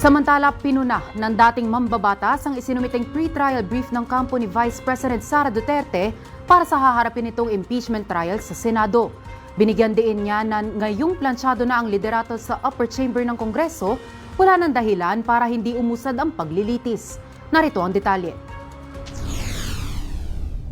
Samantala, pinuna ng dating mambabatas ang isinumiting pre-trial brief ng kampo ni Vice President Sara Duterte para sa haharapin itong impeachment trial sa Senado. Binigyan diin niya na ngayong plansyado na ang liderato sa upper chamber ng Kongreso, wala ng dahilan para hindi umusad ang paglilitis. Narito ang detalye.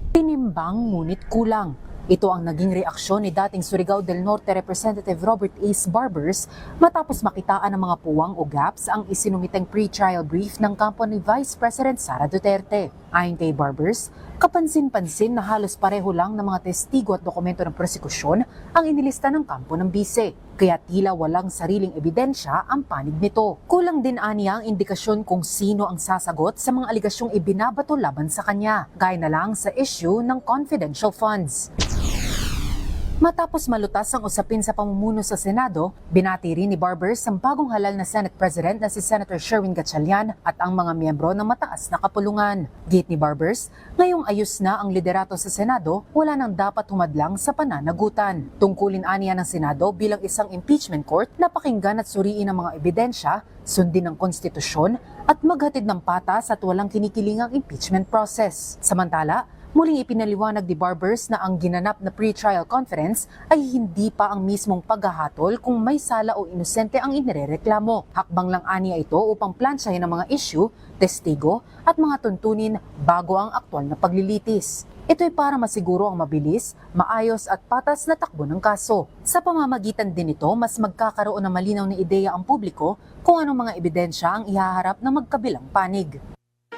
Tinimbang ngunit kulang. Ito ang naging reaksyon ni dating Surigao del Norte Representative Robert Ace Barbers matapos makitaan ng mga puwang o gaps ang isinumitang pre-trial brief ng kampo ni Vice President Sara Duterte. Ayon kay Barbers, kapansin-pansin na halos pareho lang ng mga testigo at dokumento ng prosekusyon ang inilista ng kampo ng bise, kaya tila walang sariling ebidensya ang panig nito. Kulang din aniya ang indikasyon kung sino ang sasagot sa mga aligasyong ibinabato laban sa kanya, gaya na lang sa issue ng confidential funds. Matapos malutas ang usapin sa pamumuno sa Senado, binati rin ni Barbers ang bagong halal na Senate President na si Senator Sherwin Gatchalian at ang mga miyembro ng mataas na kapulungan. Git ni Barbers, ngayong ayos na ang liderato sa Senado, wala nang dapat humadlang sa pananagutan. Tungkulin aniya ng Senado bilang isang impeachment court na pakinggan at suriin ang mga ebidensya, sundin ang konstitusyon at maghatid ng patas at walang kinikilingang impeachment process. Samantala, muling ipinaliwanag ni Barbers na ang ginanap na pre-trial conference ay hindi pa ang mismong paghahatol kung may sala o inosente ang inirereklamo. Hakbang lang aniya ito upang plansyahin ang mga issue, testigo at mga tuntunin bago ang aktwal na paglilitis. Ito ay para masiguro ang mabilis, maayos at patas na takbo ng kaso. Sa pamamagitan din nito, mas magkakaroon ng malinaw na ideya ang publiko kung anong mga ebidensya ang ihaharap ng magkabilang panig.